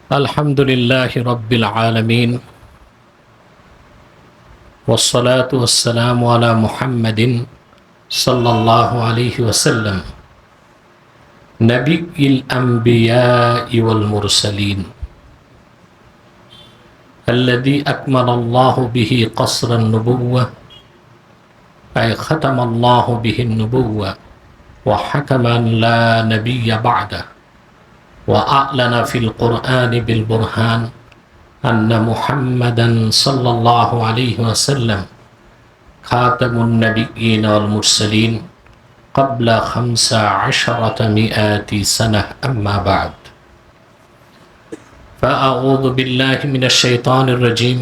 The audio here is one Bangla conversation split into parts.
الحمد لله رب العالمين والصلاة والسلام على محمد صلى الله عليه وسلم نبي الأنبياء والمرسلين الذي أكمل الله به قصر النبوة أي ختم الله به النبوة وحكم أن لا نبي بعده وأعلن في القرآن بالبرهان أن محمدا صلى الله عليه وسلم خاتم النبيين والمرسلين قبل 15 سنة أما بعد فأعوذ بالله من الشيطان الرجيم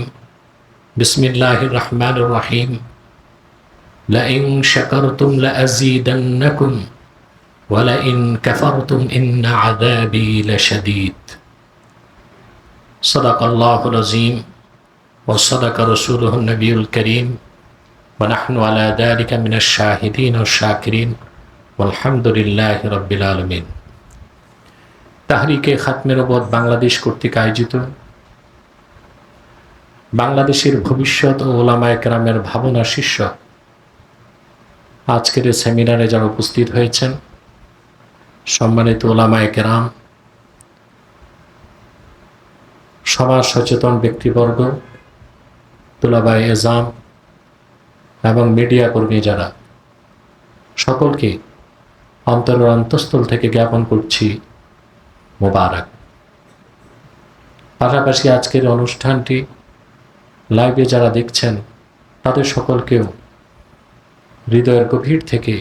بسم الله الرحمن الرحيم لئن شكرتم لأزيدنكم ولئن كفرتم إن عذابي لشديد صدق الله العظيم وصدق رسوله النبي الكريم ونحن على ذلك من الشاهدين والشاكرين والحمد لله رب العالمين। তাহরিকে খাতমে নবুয়ত বাংলাদেশ কর্তৃক আয়োজিত বাংলাদেশের ভবিষ্যৎ ও উলামায়ে কেরামের ভাবনা শীর্ষক আজকের এই সেমিনারে যারা উপস্থিত হয়েছেন, সম্মানিত উলামায়ে কেরাম, সমাজ সচেতন ব্যক্তিবর্গ, তুলাবায়ে এজাম এবং মিডিয়া কর্মী যারা, সকলকে অন্তরের অন্তঃস্থল থেকে জ্ঞাপন করছি মোবারক। পাশাপাশি আজকের অনুষ্ঠানটি লাইভে যারা দেখছেন তাদের সকলকেও হৃদয়ের গভীর থেকে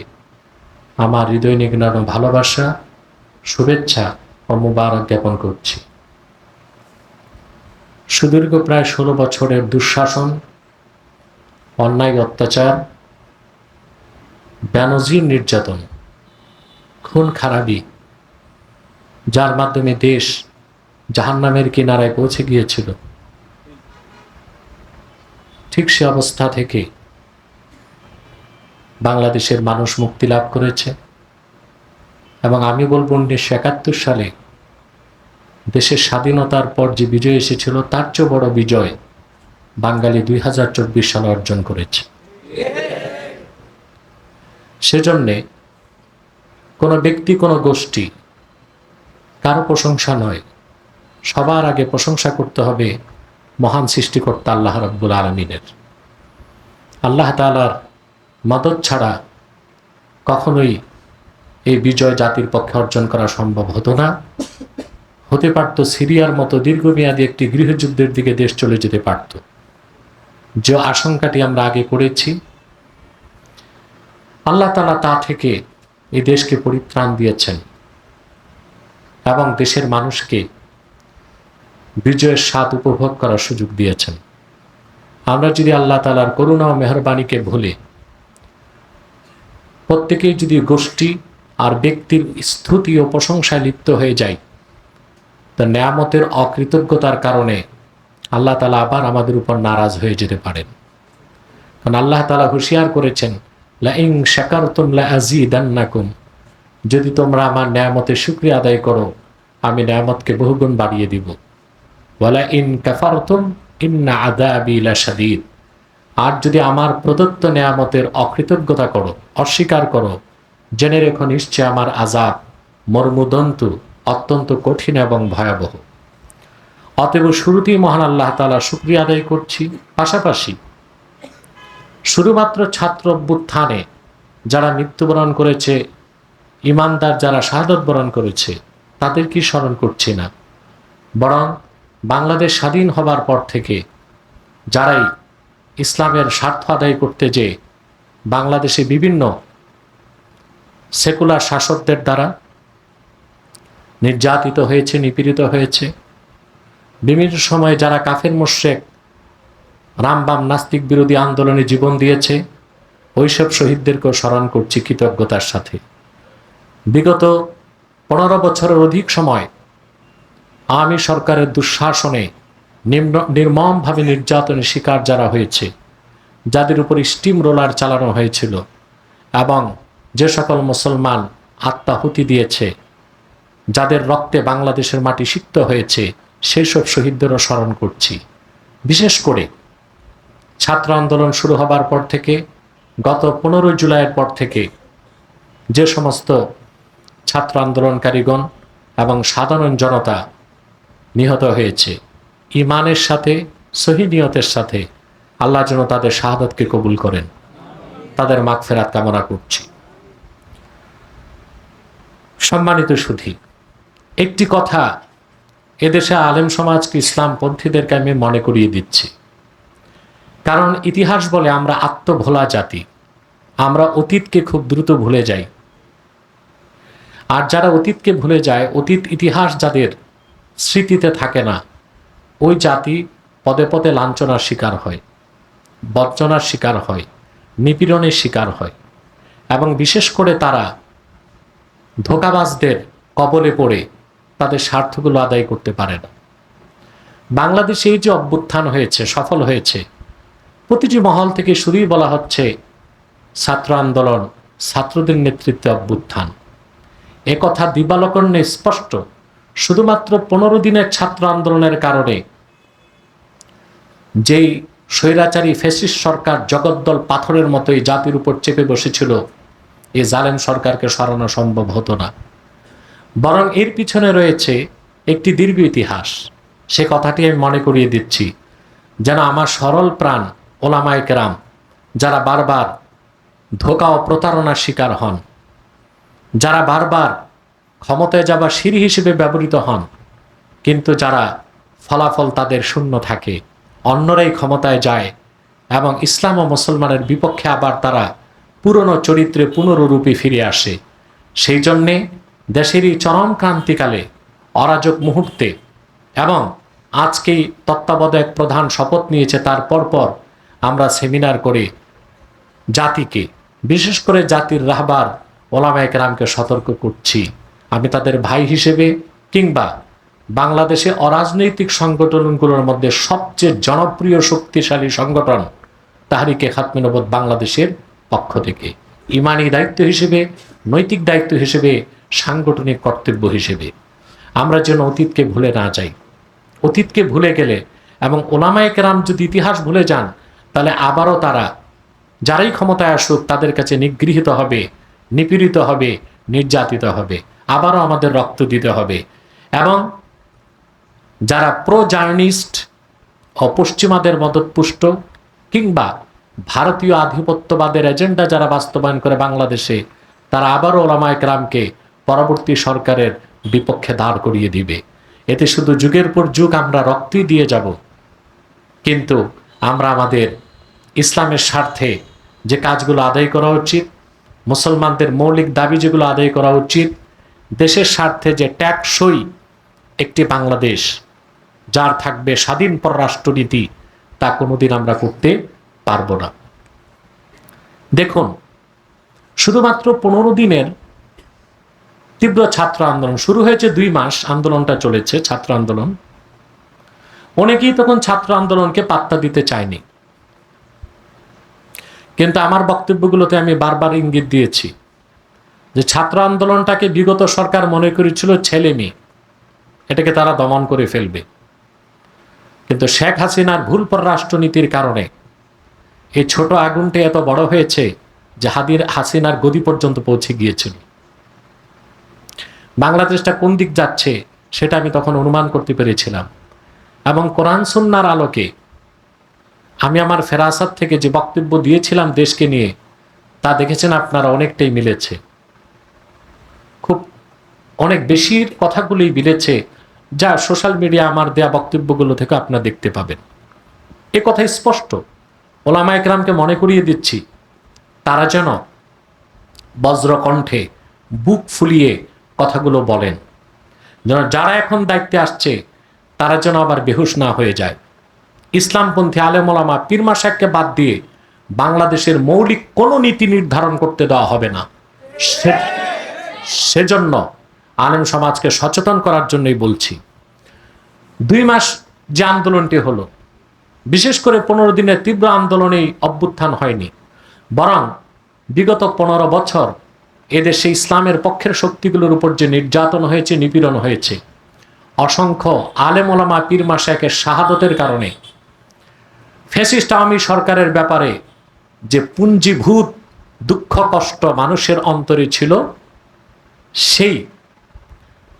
আমার হৃদয় নিগ্নানো ভালোবাসা, শুভেচ্ছা ও মোবারক জ্ঞাপন করছি। সুদীর্ঘ প্রায় 16 বছরের দুঃশাসন, অন্যায় অত্যাচার, বেনজির নির্যাতন, খুন খারাপি, যার মাধ্যমে দেশ জাহান্নামের কিনারায় পৌঁছে গিয়েছিল, ঠিক সে অবস্থা থেকে বাংলাদেশের মানুষ মুক্তি লাভ করেছে। এবং আমি বলব 1971 সালে দেশের স্বাধীনতার পর যে বিজয় এসেছিল তার চেয়ে বড় বিজয় বাঙালি 2024 সালে অর্জন করেছে। সেজন্যে কোনো ব্যক্তি, কোনো গোষ্ঠী, কারো প্রশংসা নয়, সবার আগে প্রশংসা করতে হবে মহান সৃষ্টিকর্তা আল্লাহ রাব্বুল আলামিনের। আল্লাহ তাআলার মদদ ছাড়া কখনোই এই বিজয় জাতির পক্ষে অর্জন করা সম্ভব হতো না। হতে পারত সিরিয়ার মতো দীর্ঘমেয়াদী একটি গৃহযুদ্ধের দিকে দেশ চলে যেতে পারত, যে আশঙ্কাটি আমরা আগে করেছি। আল্লাহ তাআলা তা থেকে এই দেশকে পরিত্রাণ দিয়েছেন এবং দেশের মানুষকে বিজয়ের স্বাদ উপভোগ করার সুযোগ দিয়েছেন। আমরা যদি আল্লাহ তাআলার করুণা ও মেহেরবানিকে ভুলে প্রত্যেকেই যদি গোষ্ঠী আর ব্যক্তির স্তুতি ও প্রশংসায় লিপ্ত হয়ে যায়, তা নেয়ামতের অকৃতজ্ঞতার কারণে আল্লাহ তাআলা আবার আমাদের উপর নারাজ হয়ে যেতে পারেন। কারণ আল্লাহ তাআলা হুঁশিয়ার করেছেন, লাইন শাকারতুম লাআযীদান্নাকুম, যদি তোমরা আমার নেয়ামতের শুকরিয়া আদায় করো আমি নেয়ামতকে বহুগুণ বাড়িয়ে দিব। ওয়ালা ইন কাফারতুম ইন্না আযাবি লাশাদীদ, আর যদি আমার প্রদত্ত নেয়ামতের অকৃতজ্ঞতা করো, অস্বীকার করো, জেনে রেখো নিশ্চয় আমার আযাব মর্মদন্তু, অত্যন্ত কঠিন এবং ভয়াবহ। অতএব শুরুতেই মহান আল্লাহ তাআলা শুকরিয়া আদায় করছি। পাশাপাশি শুধুমাত্র ছাত্র অভ্যুত্থানে যারা মৃত্যুবরণ করেছে, ইমানদার যারা শাহাদত বরণ করেছে, তাদেরকে স্মরণ করছি না, বরং বাংলাদেশ স্বাধীন হবার পর থেকে যারাই ইসলামের স্বার্থ আদায় করতে যে বাংলাদেশে বিভিন্ন সেকুলার শাসকদের দ্বারা নির্যাতিত হয়েছে, নিপীড়িত হয়েছে, বিভিন্ন সময়ে যারা কাফের মুশরিক রামবাম নাস্তিক বিরোধী আন্দোলনে জীবন দিয়েছে, ওইসব শহীদদেরকেও স্মরণ করছি কৃতজ্ঞতার সাথে। বিগত 15 বছরের অধিক সময় আওয়ামী সরকারের দুঃশাসনে নির্মমভাবে নির্যাতনের শিকার যারা হয়েছে, যাদের উপর স্টিম রোলার চালানো হয়েছিল এবং যে সকল মুসলমান আত্মাহুতি দিয়েছে, যাদের রক্তে বাংলাদেশের মাটি সিক্ত হয়েছে, সেই সব শহীদদেরও স্মরণ করছি। বিশেষ করে ছাত্র আন্দোলন শুরু হবার পর থেকে গত 15 জুলাইয়ের পর থেকে যে সমস্ত ছাত্র আন্দোলনকারীগণ এবং সাধারণ জনতা নিহত হয়েছে, ঈমানের সাথে, সহি নিয়তের সাথে আল্লাহ যেন তাদের শাহাদাতকে কবুল করেন, তাদের মাগফিরাত কামনা করছি। সম্মানিত সুধী, একটি কথা এদেশে আলেম সমাজকে, ইসলামপন্থীদেরকে আমি মনে করিয়ে দিচ্ছি। কারণ ইতিহাস বলে আমরা আত্মভোলা জাতি, আমরা অতীতকে খুব দ্রুত ভুলে যাই। আর যারা অতীতকে ভুলে যায়, অতীত ইতিহাস যাদের স্মৃতিতে থাকে না, ওই জাতি পদে পদে লাঞ্ছনার শিকার হয়, বঞ্চনার শিকার হয়, নিপীড়নের শিকার হয়, এবং বিশেষ করে তারা ধোঁকাবাজদের কবলে পড়ে তাদের স্বার্থগুলো আদায় করতে পারে না। বাংলাদেশে এই যে অভ্যুত্থান হয়েছে, সফল হয়েছে, প্রতিটি মহল থেকে শুরুই বলা হচ্ছে ছাত্র আন্দোলন, ছাত্রদের নেতৃত্বে অভ্যুত্থান। এ কথা দিবালোকন্যে স্পষ্ট। শুধুমাত্র 15 দিনের ছাত্র আন্দোলনের কারণে যেই স্বৈরাচারী ফ্যাসিস্ট সরকার জগদ্দল পাথরের মতোই জাতির উপর চেপে বসেছিল, এই জালেম সরকারকে সরানো সম্ভব হতো না। বরং এর পিছনে রয়েছে একটি দীর্ঘ ইতিহাস। সে কথাটি আমি মনে করিয়ে দিচ্ছি যেন আমার সরল প্রাণ ওলামায়ে কেরাম, যারা বারবার ধোঁকা ও প্রতারণার শিকার হন, যারা বারবার ক্ষমতায় যাবার সিঁড়ি হিসেবে ব্যবহৃত হন, কিন্তু যারা ফলাফল তাদের শূন্য থাকে, অন্যরাই ক্ষমতায় যায় এবং ইসলাম ও মুসলমানের বিপক্ষে আবার তারা পুরনো চরিত্রে পুনরুরূপে ফিরে আসে। সেই জন্যে দেশেরই চরম ক্রান্তিকালে, অরাজক মুহূর্তে, এবং আজকেই তত্ত্বাবধায়ক প্রধান শপথ নিয়েছে, তার পরপর আমরা সেমিনার করে জাতিকে, বিশেষ করে জাতির রাহবার ওলামায়ে কেরামকে সতর্ক করছি। আমি তাদের ভাই হিসেবে, কিংবা বাংলাদেশে অরাজনৈতিক সংগঠনগুলোর মধ্যে সবচেয়ে জনপ্রিয় শক্তিশালী সংগঠন তাহরিকে খাতমে নবুয়ত বাংলাদেশের পক্ষ থেকে ইমানি দায়িত্ব হিসেবে, নৈতিক দায়িত্ব হিসেবে, সাংগঠনিক কর্তব্য হিসেবে আমরা যেন অতীতকে ভুলে না যাই। অতীতকে ভুলে গেলে এবং ওলামায়ে কেরাম যদি ইতিহাস ভুলে যান, তাহলে আবারও তারা, যারাই ক্ষমতায় আসুক, তাদের কাছে নিগৃহীত হবে, নিপীড়িত হবে, নির্যাতিত হবে, আবারও আমাদের রক্ত দিতে হবে। এবং যারা প্রো জার্নিস্ট ও পশ্চিমাদের মদতপুষ্ট, কিংবা ভারতীয় আধিপত্যবাদের এজেন্ডা যারা বাস্তবায়ন করে বাংলাদেশে, তারা আবারও ওলামায়ে কেরামকে পরবর্তী সরকারের বিপক্ষে দাঁড় করিয়ে দিবে। এতে শুধু যুগের পর যুগ আমরা রক্তই দিয়ে যাব, কিন্তু আমরা আমাদের ইসলামের স্বার্থে যে কাজগুলো আদায় করা উচিত, মুসলমানদের মৌলিক দাবি যেগুলো আদায় করা উচিত, দেশের স্বার্থে যে ট্যাক্সই একটি বাংলাদেশ, যার থাকবে স্বাধীন পররাষ্ট্রনীতি, তা কোনোদিন আমরা করতে পারবো না। দেখুন, শুধুমাত্র 15 দিনের তীব্র ছাত্র আন্দোলন শুরু হয়েছে, 2 মাস আন্দোলনটা চলেছে, ছাত্র আন্দোলন। অনেকেই তখন ছাত্র আন্দোলনকে পাত্তা দিতে চায়নি, কিন্তু আমার বক্তব্যগুলোতে আমি বারবার ইঙ্গিত দিয়েছি যে ছাত্র আন্দোলনটাকে বিগত সরকার মনে করেছিল ছেলে মেয়ে, এটাকে তারা দমন করে ফেলবে। কিন্তু শেখ হাসিনার ভুল পররাষ্ট্রনীতির কারণে এই ছোট আগুনটি এত বড় হয়েছে যে হাসিনার গদি পর্যন্ত পৌঁছে গিয়েছিল। বাংলাদেশটা কোন দিক যাচ্ছে সেটা আমি তখন অনুমান করতে পেরেছিলাম, এবং কোরআন সুন্নাহর আলোকে আমি আমার ফেরাসাত থেকে যে বক্তব্য দিয়েছিলাম দেশকে নিয়ে, তা দেখেছেন আপনারা অনেকটাই মিলেছে। খুব অনেক বেশির কথাগুলোই মিলেছে, যা সোশ্যাল মিডিয়া আমার দেয়া বক্তব্যগুলো থেকে আপনারা দেখতে পাবেন। এ কথা স্পষ্ট। ওলামায়ে কেরামকে মনে করিয়ে দিচ্ছি, তারা যেন বজ্রকণ্ঠে বুক ফুলিয়ে কথাগুলো বলেন, যেন যারা এখন দায়িত্বে আসছে তারা যেন আবার বেহুশ না হয়ে যায়। ইসলামপন্থী আলেম ওলামা পীর মাশায়েখকে বাদ দিয়ে বাংলাদেশের মৌলিক কোনো নীতি নির্ধারণ করতে দেওয়া হবে না। সেজন্য আলেম সমাজকে সচেতন করার জন্যই বলছি। 2 মাস যে আন্দোলনটি হলো, বিশেষ করে 15 দিনের তীব্র আন্দোলনেই অভ্যুত্থান হয়নি, বরং বিগত 15 বছর এদেশে ইসলামের পক্ষের শক্তিগুলোর উপর যে নির্যাতন হয়েছে, নিপীড়ন হয়েছে, অসংখ্য আলেম ওলামা পীর মাশায়েখের শাহাদতের কারণে ফ্যাসিস্ট আওয়ামী সরকারের ব্যাপারে যে পুঞ্জীভূত দুঃখ কষ্ট মানুষের অন্তরে ছিল, সেই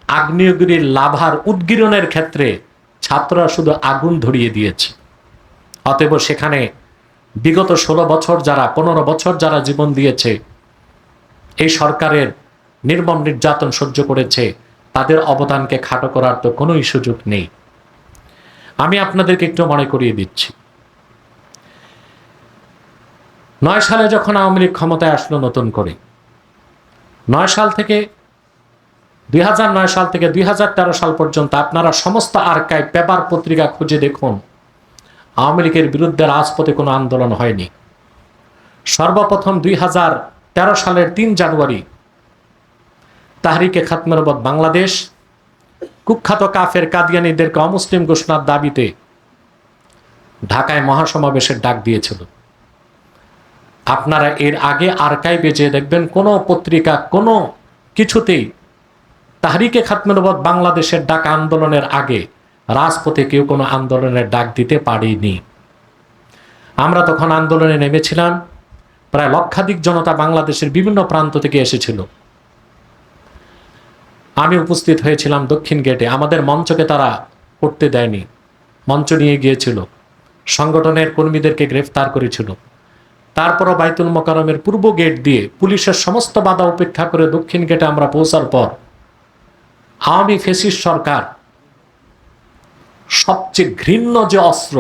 আগ্নেয়গিরির লাভার উদ্গীরণের ক্ষেত্রে ছাত্ররা শুধু আগুন ধরিয়ে দিয়েছে। অতএব সেখানে বিগত 16 বছর যারা 15 বছর যারা জীবন দিয়েছে, এই সরকারের নির্মম নির্যাতন সহ্য করেছে, তাদের অবদানকে খাটো করার তো কোনোই সুযোগ নেই। আমি আপনাদেরকে একটু মনে করিয়ে দিচ্ছি, 9 সালে যখন আওয়ামী লীগ ক্ষমতায় আসলো নতুন করে, 9 সাল থেকে 2009 সাল থেকে 2013 সাল পর্যন্ত আপনারা সমস্ত আর্কাইভ পেপার পত্রিকা খুঁজে দেখুন, আওয়ামী লীগের বিরুদ্ধে রাজপথে কোনো আন্দোলন হয়নি। সর্বপ্রথম 2013 সালের 3 জানুয়ারি তাহরিকে খাতমে নবুওয়াত বাংলাদেশ কুখ্যাত কাফের কাদিয়ানীদেরকে অমুসলিম ঘোষণার দাবিতে ঢাকায় মহাসমাবেশের ডাক দিয়েছিল। আপনারা এর আগে আর্কাইভে যে দেখবেন, কোনো পত্রিকা কোনো কিছুতেই তাহরিকে খাতমে নবুওয়াত বাংলাদেশের ডাক আন্দোলনের আগে রাজপথে কেউ কোনো আন্দোলনের ডাক দিতে পারেনি। আমরা তখন আন্দোলনে নেমেছিলাম, প্রায় লক্ষাধিক জনতা বাংলাদেশের বিভিন্ন প্রান্ত থেকে এসেছিল। আমি উপস্থিত হয়েছিলাম দক্ষিণ গেটে, আমাদের মঞ্চকে তারা করতে দেয়নি, মঞ্চ নিয়ে গিয়েছিল, সংগঠনের কর্মীদেরকে গ্রেফতার করেছিল। তারপরও বাইতুল মোকাররমের পূর্ব গেট দিয়ে পুলিশের সমস্ত বাধা উপেক্ষা করে দক্ষিণ গেটে আমরা পৌঁছার পর আওয়ামী ফ্যাসিস্ট সরকার সবচেয়ে ঘৃণ্য যে অস্ত্র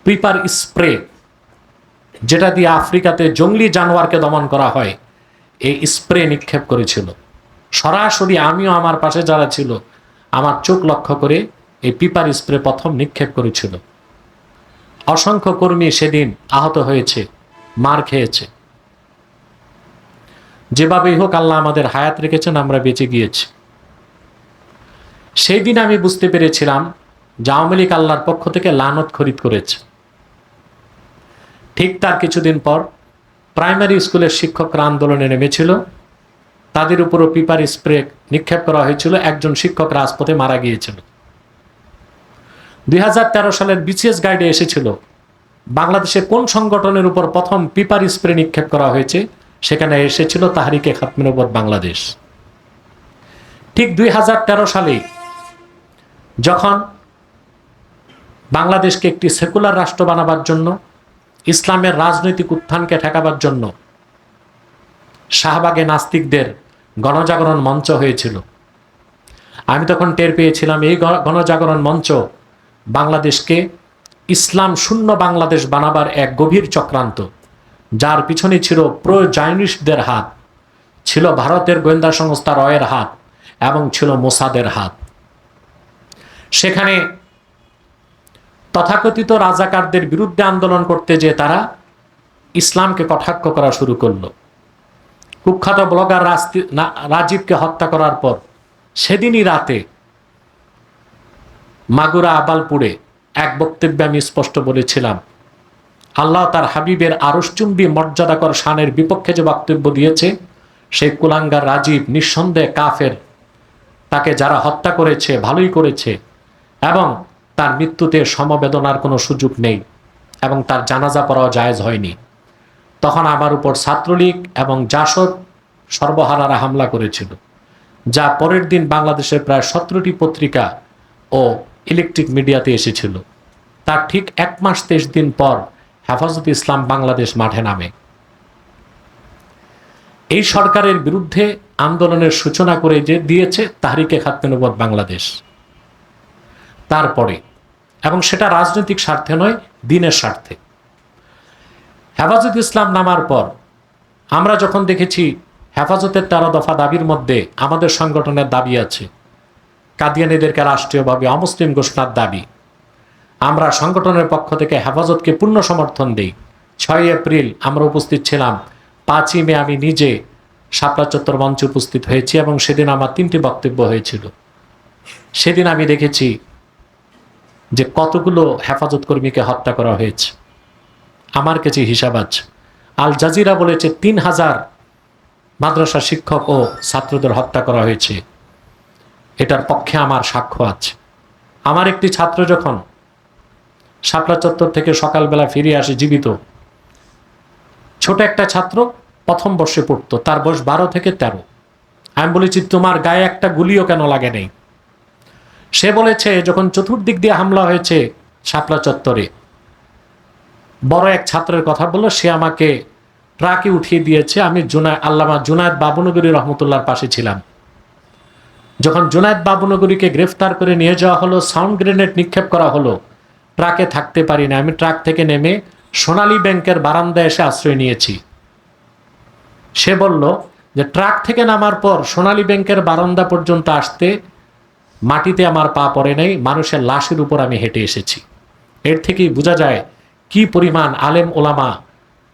পিপার স্প্রে, যেটা দিয়ে আফ্রিকাতে জঙ্গলি জানোয়ারকে দমন করা হয়, এই স্প্রে নিক্ষেপ করেছিল। সরাসরি আমিও আমার পাশে যারা ছিল আমার চোখ লক্ষ্য করে এই পিপার স্প্রে প্রথম নিক্ষেপ করেছিল। অসংখ্য কর্মী সেদিন আহত হয়েছে, মার খেয়েছে। যেভাবেই হোক আল্লাহ আমাদের হায়াত রেখেছেন, আমরা বেঁচে গিয়েছি। সেই দিন আমি বুঝতে পেরেছিলাম যে আওয়ামী লীগ আল্লাহর পক্ষ থেকে লানত খরিদ করেছে। ঠিক তার কিছুদিন পর প্রাইমারি স্কুলের শিক্ষকরা আন্দোলনে নেমেছিল, তাদের উপরও পিপার স্প্রে নিক্ষেপ করা হয়েছিল, একজন শিক্ষক রাজপথে মারা গিয়েছিল। 2013 সালের বিসিএস গাইডে এসেছিল বাংলাদেশের কোন সংগঠনের উপর প্রথম পিপার স্প্রে নিক্ষেপ করা হয়েছে, সেখানে এসেছিল তাহরিকে খাতমে নবুওয়াত বাংলাদেশ। ঠিক 2013 সালে যখন বাংলাদেশকে একটি সেকুলার রাষ্ট্র বানাবার জন্য, ইসলামের রাজনৈতিক উত্থানকে ঠেকাবার জন্য শাহবাগে নাস্তিকদের গণজাগরণ মঞ্চ হয়েছিল, আমি তখন টের পেয়েছিলাম এই গণজাগরণ মঞ্চ বাংলাদেশকে ইসলাম শূন্য বাংলাদেশ বানাবার এক গভীর চক্রান্ত, যার পিছনে ছিল প্রো জায়নিস্টদের হাত, ছিল ভারতের গোয়েন্দা সংস্থা রয়ের হাত এবং ছিল মোসাদের হাত। সেখানে তথাকথিত রাজাকারদের বিরুদ্ধে আন্দোলন করতে যে তারা ইসলামকে কটাক্ষ করা শুরু করলো। কুখ্যাত ব্লগার রাজীবকে হত্যা করার পর সেদিনই রাতে মাগুরা আবালপুরে এক বক্তব্যে আমি স্পষ্ট বলেছিলাম, আল্লাহ তার হাবিবের আরশচুম্বী মর্যাদাকর শানের বিপক্ষে যে বক্তব্য দিয়েছে, সেই কুলাঙ্গার রাজীব নিঃসন্দেহে কাফের, তাকে যারা হত্যা করেছে ভালোই করেছে, এবং তার মৃত্যুতে সমবেদনার কোনো সুযোগ নেই এবং তার জানাজা পড়াও জায়েজ হয়নি। তখন আমার উপর ছাত্রলীগ এবং জাসদ সর্বহারারা হামলা করেছিল, যা পরের দিন বাংলাদেশের প্রায় 17টি পত্রিকা ও ইলেকট্রিক মিডিয়াতে এসেছিল। তার ঠিক 1 মাস 23 দিন পর হেফাজতে ইসলাম বাংলাদেশ মাঠে নামে। এই সরকারের বিরুদ্ধে আন্দোলনের সূচনা করে যে দিয়েছে তাহরিকে খাতমে নবুওয়াত বাংলাদেশ। তারপরে, এবং সেটা রাজনৈতিক স্বার্থে নয়, দিনের স্বার্থে, হেফাজতে ইসলাম নামার পর আমরা যখন দেখেছি হেফাজতের 13 দফা দাবির মধ্যে আমাদের সংগঠনের দাবি আছে কাদিয়ানীদেরকে রাষ্ট্রীয়ভাবে অমুসলিম ঘোষণার দাবি, আমরা সংগঠনের পক্ষ থেকে হেফাজতকে পূর্ণ সমর্থন দেই। 6 এপ্রিল আমরা উপস্থিত ছিলাম, 5ই মে আমি নিজে শাপলা চত্বর মঞ্চে উপস্থিত হয়েছি এবং সেদিন আমার 3টি বক্তব্য হয়েছিল। সেদিন আমি দেখেছি যে কতগুলো হেফাজত কর্মীকে হত্যা করা হয়েছে। আমার কাছে হিসাব আছে, আল জাজিরা বলেছে 3000 মাদ্রাসা শিক্ষক ও ছাত্রদের হত্যা করা হয়েছে। এটার পক্ষে আমার সাক্ষ্য আছে। আমার একটি ছাত্র যখন শাপলা চত্বর থেকে সকালবেলা ফিরে আসে জীবিত, ছোট একটা ছাত্র, প্রথম বর্ষে পড়তো, তার বয়স 12 থেকে 13। আমি বলেছি, তোমার গায়ে একটা গুলিও কেন লাগে নেই? সে বলেছে, যখন চতুর্দিক দিয়ে হামলা হয়েছে শাপলা চত্বরে, বড় এক ছাত্রের কথা বললো, সে আমাকে ট্রাকে উঠিয়ে দিয়েছে। আমি আল্লামা জুনায়েদ বাবুনগরী রহমতুল্লাহর পাশে ছিলাম। যখন জুনায়েদ বাবুনগরীকে গ্রেফতার করে নিয়ে যাওয়া হলো, সাউন্ড গ্রেনেড নিক্ষেপ করা হলো, ট্রাকে থাকতে পারি না, আমি ট্রাক থেকে নেমে সোনালী ব্যাংকের বারান্দায় এসে আশ্রয় নিয়েছি। সে বলল যে ট্রাক থেকে নামার পর সোনালী ব্যাংকের বারান্দা পর্যন্ত আসতে মাটিতে আমার পা পড়ে নাই, মানুষের লাশের উপর আমি হেঁটে এসেছি। এর থেকেই বোঝা যায় কি পরিমাণ আলেম ওলামা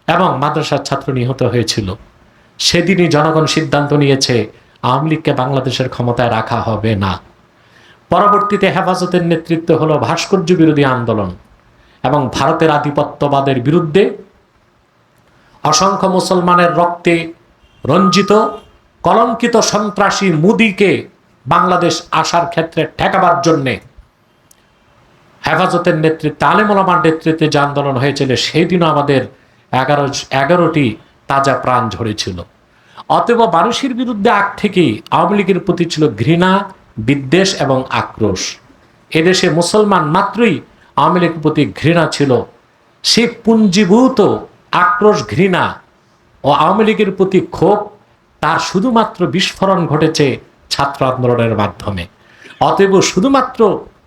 এবং মাদ্রাসার ছাত্র নিহত হয়েছিল। সেদিনই জনগণ সিদ্ধান্ত নিয়েছে আওয়ামী লীগকে বাংলাদেশের ক্ষমতায় রাখা হবে না। পরবর্তীতে হেফাজতের নেতৃত্ব হলো ভাস্কর্য বিরোধী আন্দোলন এবং ভারতের আধিপত্যবাদের বিরুদ্ধে অসংখ্য মুসলমানের রক্তে রঞ্জিত কলঙ্কিত সন্ত্রাসী মোদিকে বাংলাদেশ আসার ক্ষেত্রে ঠেকাবার জন্যে হেফাজতের নেতৃত্বে, আলেম ওলামার নেতৃত্বে যে আন্দোলন হয়েছিল, সেই দিনও আমাদের 11টি তাজা প্রাণ ঝরেছিল। অতএব মানুষের বিরুদ্ধে আগ থেকেই আওয়ামী লীগের প্রতি ছিল ঘৃণা, বিদ্বেষ এবং আক্রোশ। এদেশে মুসলমান মাত্রই আওয়ামী লীগের প্রতি ঘৃণা ছিল। সেই পুঞ্জীভূত আক্রোশ, ঘৃণা ও আওয়ামী লীগের প্রতি ক্ষোভ, তার শুধুমাত্র বিস্ফোরণ ঘটেছে ছাত্র আন্দোলনের মাধ্যমে। অতএব শুধুমাত্র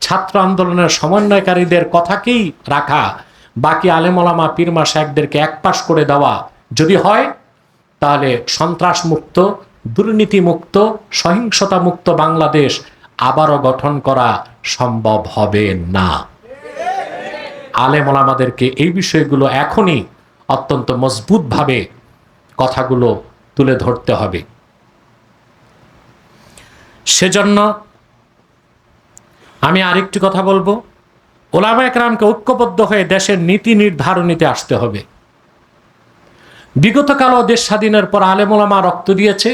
ছাত্র আন্দোলনের সমন্বয়কারীদের কথাকেই রাখা, বাকি আলেম ওলামা পীর মাশায়েখদেরকে একপাশ করে দেওয়া যদি হয়, তাহলে সন্ত্রাস মুক্ত, দুর্নীতি মুক্ত, সহিংসতা মুক্ত বাংলাদেশ আবারও গঠন করা সম্ভব হবে না। আলেম ওলামাদেরকে এই বিষয়গুলো এখনই অত্যন্ত মজবুতভাবে কথাগুলো তুলে ধরতে হবে। সেজন্য আমি আরেকটি কথা বলবো, ওলামা একরামকে ঐক্যবদ্ধ হয়ে দেশের নীতি নির্ধারণীতে আসতে হবে। বিগত কালও দেশ স্বাধীনের পর আলেম ওলামা রক্ত দিয়েছে,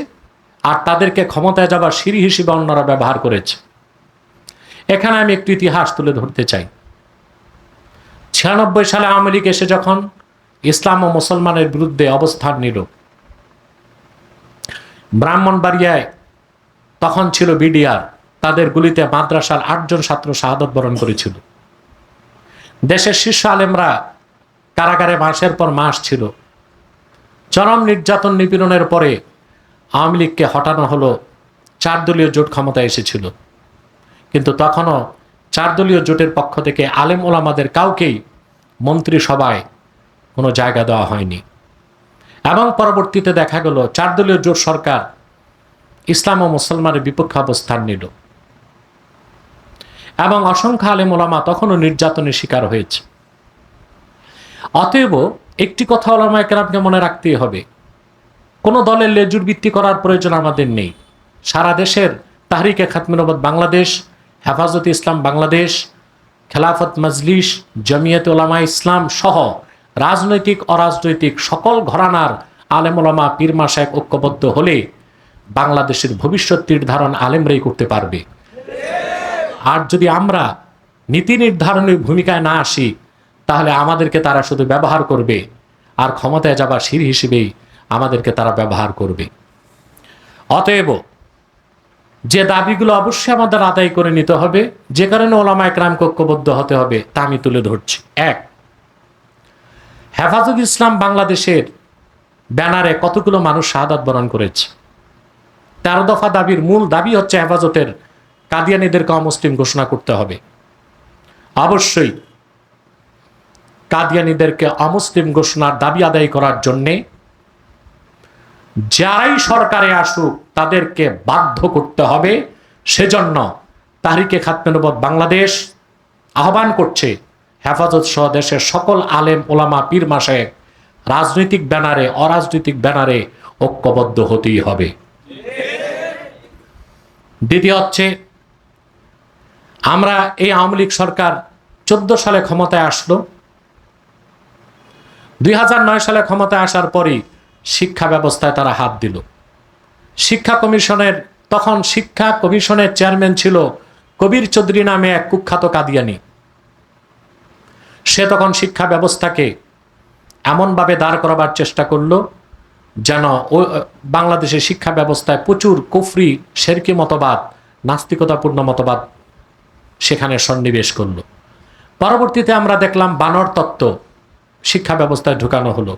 আর তাদেরকে ক্ষমতায় যাবার সিঁড়ি হিসেবে অন্যরা ব্যবহার করেছে। এখানে আমি একটু ইতিহাস তুলে ধরতে চাই। 96 সালে আওয়ামী লীগ এসে যখন ইসলাম ও মুসলমানের বিরুদ্ধে অবস্থান নিল, ব্রাহ্মণবাড়িয়ায় তখন ছিল বিডিআর, তাদের গুলিতে মাদ্রাসার 8 জন ছাত্র শাহাদত বরণ করেছিল। দেশের শীর্ষ আলেমরা কারাগারে মাসের পর মাস ছিল। চরম নির্যাতন নিপীড়নের পরে আওয়ামী লীগকে হটানো হলো। 4 দলীয় জোট ক্ষমতায় এসেছিল, কিন্তু তখনও 4 দলীয় জোটের পক্ষ থেকে আলেম ওলামাদের কাউকেই মন্ত্রিসভায় কোনো জায়গা দেওয়া হয়নি। এবং পরবর্তীতে দেখা গেল 4 দলীয় জোট সরকার ইসলাম ও মুসলমানের বিপক্ষে অবস্থান নিল, এবং অসংখ্য আলেম ওলামা তখনও নির্যাতনের শিকার হয়েছে। অতএব একটি কথা ওলামা একরামকে মনে রাখতেই হবে, কোনো দলের লেজুর ভিত্তি করার প্রয়োজন আমাদের নেই। সারা দেশের তাহরিকে খাতমে নবুয়ত বাংলাদেশ, হেফাজতে ইসলাম বাংলাদেশ, খেলাফত মজলিস, জমিয়তে ওলামা ইসলাম সহ রাজনৈতিক অরাজনৈতিক সকল ঘরানার আলেম ওলামা পীর মাশায়েখ ঐক্যবদ্ধ হলে বাংলাদেশের ভবিষ্যৎ নির্ধারণ আলেমরাই করতে পারবে। আর যদি আমরা নীতি নির্ধারণের ভূমিকায় না আসি, তাহলে আমাদেরকে তারা শুধু ব্যবহার করবে, আর ক্ষমতায় যাবার সিঁড়ি হিসেবেই আমাদেরকে তারা ব্যবহার করবে। অতএব যে দাবিগুলো অবশ্যই আমাদের আদায় করে নিতে হবে, যে কারণে ওলামা একরামকে ঐক্যবদ্ধ হতে হবে, তা আমি তুলে ধরছি। 1, হেফাজত ইসলাম বাংলাদেশের ব্যানারে কতগুলো মানুষ শাহাদাত বরণ করেছে। 13 দফা দাবির মূল দাবি হচ্ছে হেফাজতের কাদিয়ানীদেরকে অমুসলিম ঘোষণা করতে হবে। অবশ্যই কাদিয়ানীদেরকে অমুসলিম ঘোষণার দাবি আদায় করার জন্যে যারাই সরকারে আসুক তাদেরকে বাধ্য করতে হবে। সেজন্য তাহরিকে খাতমে নবুয়ত বাংলাদেশ আহ্বান করছে হেফাজত সহ দেশের সকল আলেম ওলামা পীর মাশায়েখ রাজনৈতিক ব্যানারে অরাজনৈতিক ব্যানারে ঐক্যবদ্ধ হতেই হবে। দ্বিতীয় হচ্ছে, আমরা এই আওয়ামী লীগ সরকার 14 সালে ক্ষমতায় আসলো। 2009 সালে ক্ষমতায় আসার পরই শিক্ষা ব্যবস্থায় তারা হাত দিল। শিক্ষা কমিশনের তখন শিক্ষা কমিশনের চেয়ারম্যান ছিল কবির চৌধুরী নামে এক কুখ্যাত কাদিয়ানি। সে তখন শিক্ষা ব্যবস্থাকে এমনভাবে দাঁড় করাবার চেষ্টা করলো যেন বাংলাদেশের শিক্ষা ব্যবস্থায় প্রচুর কুফরি, শেরকি মতবাদ, নাস্তিকতাপূর্ণ মতবাদ সেখানে সন্নিবেশ করলো। পরবর্তীতে আমরা দেখলাম বানর তত্ত্ব শিক্ষা ব্যবস্থায় ঢুকানো হলো।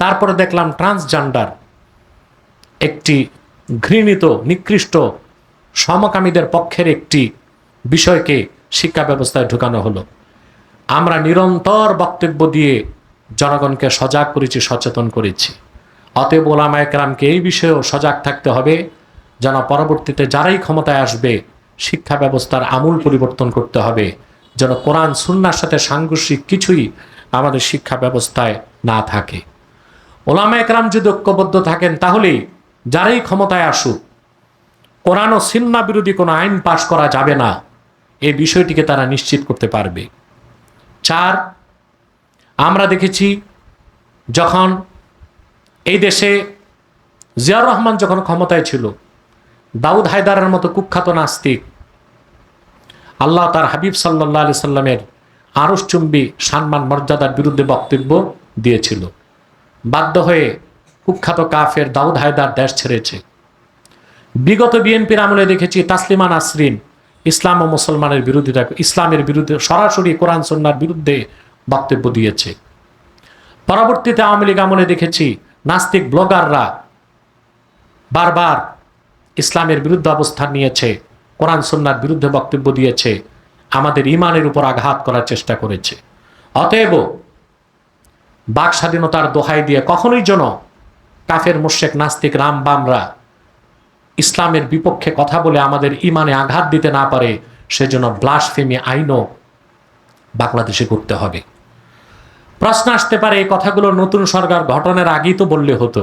তারপরে দেখলাম ট্রান্সজেন্ডার, একটি ঘৃণিত, নিকৃষ্ট, সমকামীদের পক্ষের একটি বিষয়কে শিক্ষা ব্যবস্থায় ঢুকানো হলো। আমরা নিরন্তর বক্তব্য দিয়ে জনগণকে সজাগ করেছি, সচেতন করেছি। অতএব ওলামায়ে কেরামকে এই বিষয়েও সজাগ থাকতে হবে যেন পরবর্তীতে যারাই ক্ষমতায় আসবে শিক্ষা ব্যবস্থার আমূল পরিবর্তন করতে হবে, যেন কোরআন সুন্নাহর সাথে সাংঘর্ষিক কিছুই আমাদের শিক্ষা ব্যবস্থায় না থাকে। ওলামায়ে কেরাম যদি ঐক্যবদ্ধ থাকেন তাহলেই যারাই ক্ষমতায় আসুক কোরআন ও সুন্নাহ বিরোধী কোনো আইন পাশ করা যাবে না, এই বিষয়টিকে তারা নিশ্চিত করতে পারবে। 4, আমরা দেখেছি যখন এই দেশে জিয়াউর রহমান যখন ক্ষমতায় ছিল, দাউদ হায়দারের মতো কুখ্যাত নাস্তিক আল্লাহ তার হাবিব সাল্লাল্লাহু আলাইহি সাল্লামের আরশচুম্বী সম্মান মর্যাদার বিরুদ্ধে বক্তব্য দিয়েছিল। বাধ্য হয়ে কুখ্যাত কাফের দাউদ হায়দার দেশ ছেড়েছে। বিগত বিএনপির আমলে দেখেছি তাসলিমা নাসরিন ইসলাম ও মুসলমানের বিরোধিতা, ইসলামের বিরুদ্ধে সরাসরি কোরআন সুন্নাহর বিরুদ্ধে বক্তব্য দিয়েছে। পরবর্তীতে আওয়ামী লীগ আমলে দেখেছি নাস্তিক ব্লগাররা বারবার ইসলামের বিরুদ্ধে অবস্থান নিয়েছে, কোরআন সুন্নাহর বিরুদ্ধে বক্তব্য দিয়েছে, আমাদের ঈমানের উপর আঘাত করার চেষ্টা করেছে। অতএব বাক স্বাধীনতার দোহাই দিয়ে কখনোই যেন কাফের মুশরিক নাস্তিক রামবামরা ইসলামের বিপক্ষে কথা বলে আমাদের ঈমানে আঘাত দিতে না পারে, সেজন্য ব্লাসফেমি আইনও বাংলাদেশে করতে হবে। প্রশ্ন আসতে পারে এই কথাগুলো নতুন সরকার গঠনের আগেই তো বললে হতো,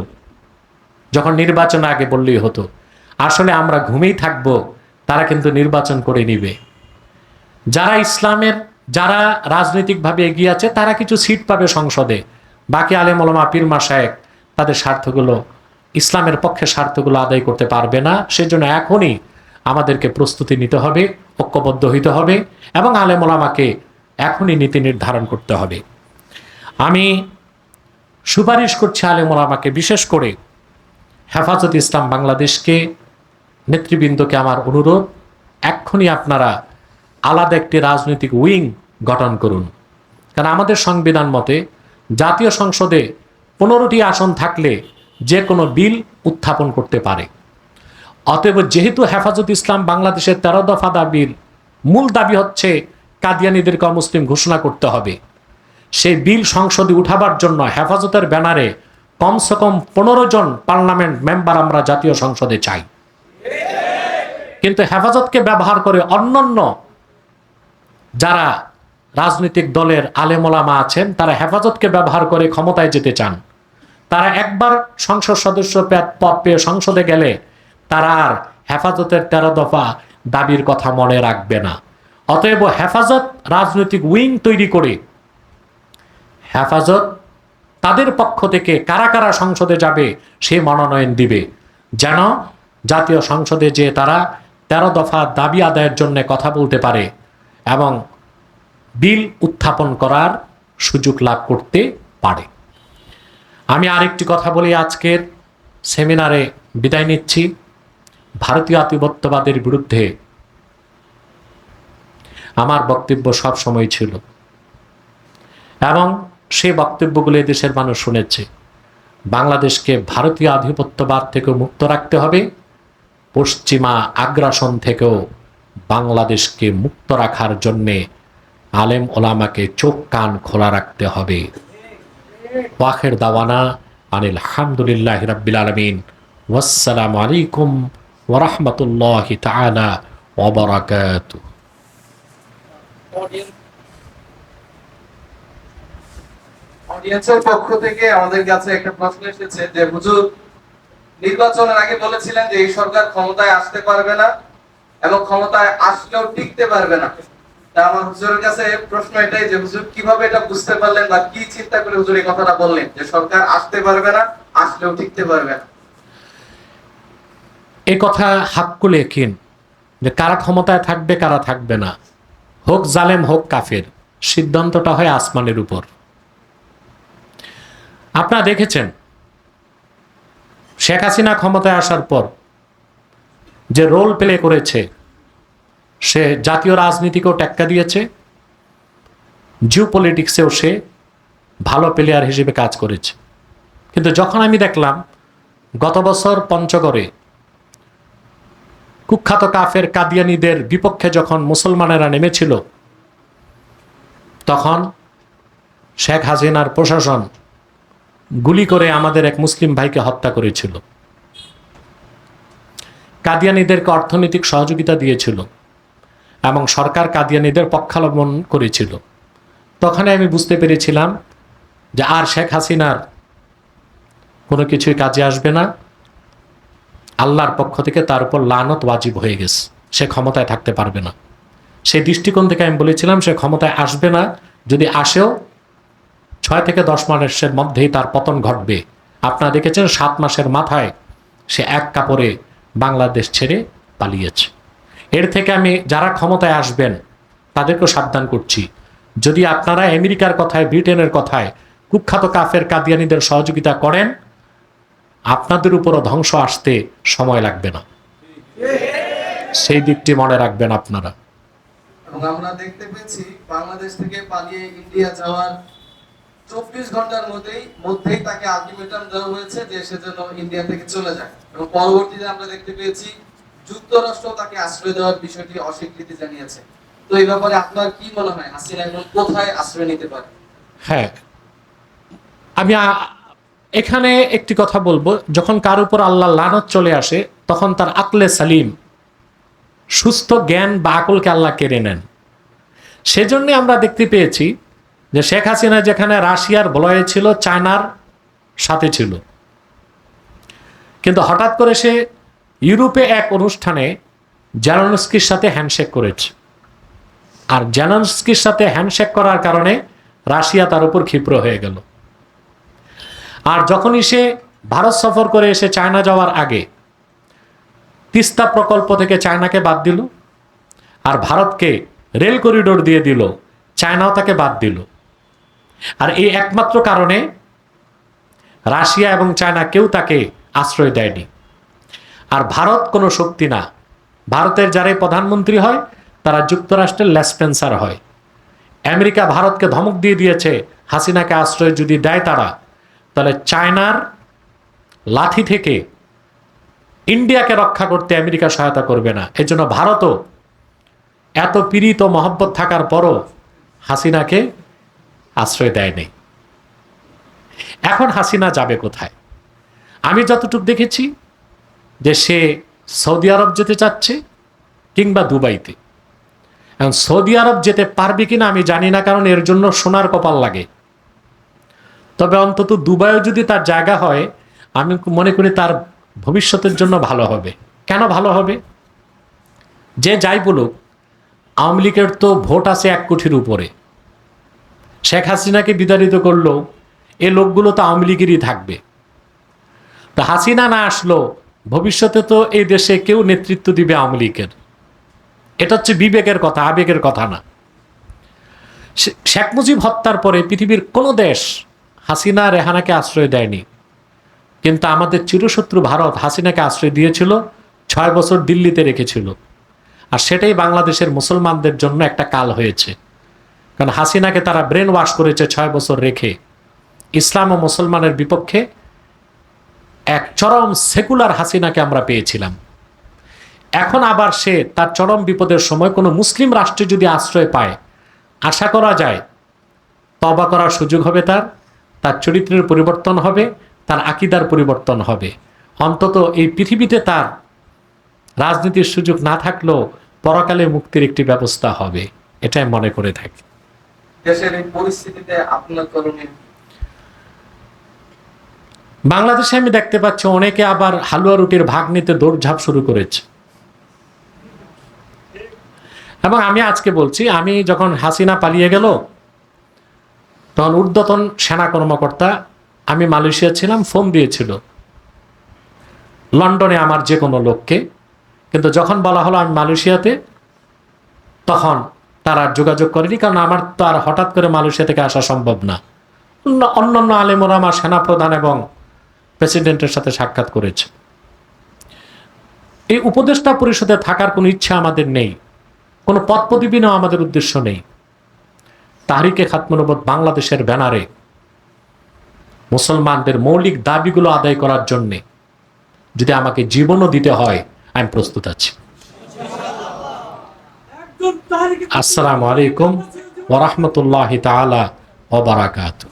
যখন নির্বাচন আগে বললেই হতো। আসলে আমরা ঘুমেই থাকব, তারা কিন্তু নির্বাচন করে নিবে। যারা ইসলামের, যারা রাজনৈতিকভাবে এগিয়ে আছে তারা কিছু সিট পাবে সংসদে, বাকি আলেম ওলামা পীর মাশায়েখ তাদের স্বার্থগুলো, ইসলামের পক্ষে স্বার্থগুলো আদায় করতে পারবে না। সেজন্য এখনই আমাদেরকে প্রস্তুতি নিতে হবে, ঐক্যবদ্ধ হইতে হবে এবং আলেম ওলামাকে এখনই নীতি নির্ধারণ করতে হবে। আমি সুপারিশ করছি আলেম ওলামাকে, বিশেষ করে হেফাজত ইসলাম বাংলাদেশকে, নেতৃবৃন্দকে আমার অনুরোধ, এক্ষুনি আপনারা আলাদা একটি রাজনৈতিক উইং গঠন করুন। কারণ আমাদের সংবিধান মতে জাতীয় সংসদে 15টি আসন থাকলে যে কোনো বিল উত্থাপন করতে পারে। অতএব যেহেতু হেফাজত ইসলাম বাংলাদেশের 13 দফা দাবির মূল দাবি হচ্ছে কাদিয়ানীদেরকে অমুসলিম ঘোষণা করতে হবে, সেই বিল সংসদে উঠাবার জন্য হেফাজতের ব্যানারে কমসে কম 15 জন পার্লামেন্ট মেম্বার আমরা জাতীয় সংসদে চাই। কিন্তু হেফাজতকে ব্যবহার করে অন্যান্য যারা রাজনৈতিক দলের আলেম ওলামা আছেন তারা হেফাজতকে ব্যবহার করে ক্ষমতায় যেতে চান। তারা একবার সংসদ সদস্য পদ পেয়ে সংসদে গেলে তারা আর হেফাজতের 13 দফা দাবির কথা মনে রাখবে না। অতএব হেফাজত রাজনৈতিক উইং তৈরি করে হেফাজত তাদের পক্ষ থেকে কারা কারা সংসদে যাবে সে মনোনয়ন দিবে, যেন জাতীয় সংসদে যে তারা 13 দফা দাবি আদায়ের জন্য কথা বলতে পারে এবং বিল উত্থাপন করার সুযোগ লাভ করতে পারে। আমি আরেকটি কথা বলি, আজকের সেমিনারে বিদায় নিচ্ছি। ভারতীয় আধিপত্যবাদের বিরুদ্ধে আমার বক্তব্য সব সময় ছিল এবং সেই বক্তব্যগুলো দেশের মানুষ শুনেছে। বাংলাদেশকে ভারতীয় আধিপত্যবাদ থেকে মুক্ত রাখতে হবে, পশ্চিমা আগ্রাসন থেকেও বাংলাদেশকে মুক্ত রাখার জন্যে আলেম ওলামাকে চোখ কান খোলা রাখতে হবে। ওয়াখির দাওয়ানা আনিল হামদুলিল্লাহি রাব্বিল আলামিন। ওয়াসসালামু আলাইকুম ওয়া রাহমাতুল্লাহি তাআলা ওয়া বারাকাতুহু। অডিয়েন্সের পক্ষ থেকে আমাদের কাছে একটা প্রশ্ন এসেছে যে হুজুর নির্বাচনের আগে বলেছিলেন যে এই সরকার ক্ষমতায় আসতে পারবে না এবং ক্ষমতায় আসলেও টিকতে পারবে না। তা আমার হুজুরের কাছে প্রশ্ন এটাই যে হুজুর কিভাবে এটা বুঝতে পারলেন বা কি চিন্তা করে হুজুর এই কথাটা বললেন যে সরকার আসতে পারবে না, আসলেও টিকতে পারবে না? এ কথা হাক্কুল ইয়াকিন যে কারা ক্ষমতায় থাকবে কারা থাকবে না, হোক জালেম হোক কাফের, সিদ্ধান্তটা হয় আসমানের উপর। আপনারা দেখেছেন শেখ হাসিনা ক্ষমতায় আসার পর যে রোল প্লে করেছে, সে জাতীয় রাজনীতিকেও টেক্কা দিয়েছে, জিও পলিটিক্সেও সে ভালো প্লেয়ার হিসেবে কাজ করেছে। কিন্তু যখন আমি দেখলাম গত বছর পঞ্চগড়ে কুখ্যাত কাফের কাদিয়ানীদের বিপক্ষে যখন মুসলমানেরা নেমেছিল, তখন শেখ হাসিনার প্রশাসন গুলি করে আমাদের এক মুসলিম ভাইকে হত্যা করেছিল, কাদিয়ানীদেরকে অর্থনৈতিক সহযোগিতা দিয়েছিল এবং সরকার কাদিয়ানীদের পক্ষাবলম্বন করেছিল। তখন আমি বুঝতে পেরেছিলাম যে আর শেখ হাসিনার কোনো কিছুই কাজে আসবে না, আল্লাহর পক্ষ থেকে তার উপর লানত ওয়াজিব হয়ে গেছে, সে ক্ষমতায় থাকতে পারবে না। সেই দৃষ্টিকোণ থেকে আমি বলেছিলাম সে ক্ষমতায় আসবে না, যদি আসেও 6 থেকে 10 মাসের মধ্যেই তার পতন ঘটবে। আপনারা দেখেছেন 7 মাসের মাথায় সে এক কাপড়ে বাংলাদেশ ছেড়ে পালিয়েছে। এর থেকে আমি যারা ক্ষমতায় আসবেন তাদেরকেও সাবধান করছি, যদি আপনারা আমেরিকার কথায় ব্রিটেনের কথায় কুখ্যাত কাফের কাদিয়ানীদের সহযোগিতা করেন, আপনাদের উপরও ধ্বংস আসতে সময় লাগবে না, সেই দিকটি মনে রাখবেন আপনারা। এবং আমরা দেখতে পেয়েছি বাংলাদেশ থেকে পালিয়ে ইন্ডিয়া যাওয়ার 24 ঘন্টার মধ্যেই তাকে আলটিমেটাম দেওয়া হয়েছে যে সে যেন ইন্ডিয়া থেকে চলে যায়, এবং পরবর্তীতে আমরা দেখতে পেয়েছি যুক্তরাষ্ট্র তাকে আশ্রয় দেওয়ার বিষয়টি অস্বীকৃতি জানিয়েছে। তো এই ব্যাপারে আপনার কি মনে হয় হাসিনা এখন কোথায় আশ্রয় নিতে পারে? হ্যাঁ, আমি এখানে একটি কথা বলবো, যখন কার উপর আল্লাহ লানত চলে আসে তখন তার আকলে সালিম, সুস্থ জ্ঞান বা আকলকে আল্লাহ কেড়ে নেন। সেজন্য আমরা দেখতে পেয়েছি যে শেখ হাসিনা যেখানে রাশিয়ার বলয়ে ছিল, চায়নার সাথে ছিল, কিন্তু হঠাৎ করে সে ইউরোপে এক অনুষ্ঠানে জেলেনস্কির সাথে হ্যান্ডশেক করেছে, আর জেলেনস্কির সাথে হ্যান্ডশেক করার কারণে রাশিয়া তার উপর ক্ষিপ্র হয়ে গেল। আর যখনই সে ভারত সফর করে এসে চায়না যাওয়ার আগে তিস্তা প্রকল্প থেকে চায়নাকে বাদ দিল, আর ভারতকে রেল করিডোর দিয়ে দিল, চায়নাও তাকে বাদ দিল। আর এই একমাত্র কারণে রাশিয়া এবং চায়না কেউ তাকে আশ্রয় দেয়নি। আর ভারত কোনো শক্তি না, ভারতের যারাই প্রধানমন্ত্রী হয় তারা যুক্তরাষ্ট্রের লেসপেন্সার হয়। আমেরিকা ভারতকে ধমক দিয়ে দিয়েছে হাসিনাকে আশ্রয় যদি দেয় তারা, তাহলে চায়নার লাঠি থেকে ইন্ডিয়াকে রক্ষা করতে আমেরিকা সহায়তা করবে না। এজন্য ভারতও এত পীড়িত মহব্বত থাকার পরও হাসিনাকে আশ্রয় দেয়নি। এখন হাসিনা যাবে কোথায়? আমি যতটুকু দেখেছি যে সে সৌদি আরব যেতে চাচ্ছে কিংবা দুবাইতে। এখন সৌদি আরব যেতে পারবে কিনা আমি জানি না, কারণ এর জন্য সোনার কপাল লাগে। তবে অন্তত দুবাইও যদি তার জায়গা হয়, আমি মনে করি তার ভবিষ্যতের জন্য ভালো হবে। কেন ভালো হবে? যে যাই বলুক, আওয়ামী লীগের তো ভোট আছে 1 কোটির উপরে। শেখ হাসিনাকে বিতাড়িত করলেও এ লোকগুলো তো আওয়ামী লীগেরই থাকবে। তা হাসিনা না আসলো ভবিষ্যতে তো এই দেশে কেউ নেতৃত্ব দিবে আওয়ামী লীগের। এটা হচ্ছে বিবেকের কথা, আবেগের কথা না। শেখ মুজিব হত্যার পরে পৃথিবীর কোনো দেশ হাসিনা রেহানাকে আশ্রয় দেয়নি, কিন্তু আমাদের চিরশত্রু ভারত হাসিনাকে আশ্রয় দিয়েছিল, 6 বছর দিল্লিতে রেখেছিল। আর সেটাই বাংলাদেশের মুসলমানদের জন্য একটা কাল হয়েছে, কারণ হাসিনাকে তারা ব্রেন ওয়াশ করেছে 6 বছর রেখে। ইসলাম ও মুসলমানের বিপক্ষে এক চরম সেকুলার হাসিনাকে আমরা পেয়েছিলাম। এখন আবার সে তার চরম বিপদের সময় কোনো মুসলিম রাষ্ট্রে যদি আশ্রয় পায়, আশা করা যায় তওবা করার সুযোগ হবে, তার চরিত্রের পরিবর্তন হবে, তার আকীদার পরিবর্তন হবে। অন্তত এই পৃথিবীতে তার রাজনীতির সুযোগ না থাকলেও পরকালে মুক্তির একটি ব্যবস্থা হবে, এটাই মনে করে থাকি। দেশের এই পরিস্থিতিতে আপনার করণীয়? বাংলাদেশে আমি দেখতে পাচ্ছি অনেকে আবার হালুয়া রুটির ভাগ নিতে দৌড়ঝাঁপ শুরু করেছে। এবং আমি আজকে বলছি, আমি যখন হাসিনা পালিয়ে গেল তখন ঊর্ধ্বতন সেনা কর্মকর্তা, আমি মালয়েশিয়া ছিলাম, ফোন দিয়েছিল লন্ডনে আমার যে কোনো লোককে, কিন্তু যখন বলা হলো আমি মালয়েশিয়াতে, তখন তারা আর যোগাযোগ করেনি, কারণ আমার তো আর হঠাৎ করে মালয়েশিয়া থেকে আসা সম্ভব না। অন্যান্য আলেমরা আমার সেনাপ্রধান এবং প্রেসিডেন্টের সাথে সাক্ষাৎ করেছে। এই উপদেষ্টা পরিষদে থাকার কোনো ইচ্ছা আমাদের নেই, কোনো পদ প্রদীপও আমাদের উদ্দেশ্য নেই। তাহরিকে খাতমুন নবুওয়াত বাংলাদেশের ব্যানারে মুসলমানদের মৌলিক দাবিগুলো আদায় করার জন্যে যদি আমাকে জীবনও দিতে হয়, আমি প্রস্তুত আছি। আসসালামু আলাইকুম ওয়া রাহমাতুল্লাহি তাআলা ওয়া বারাকাতুহু।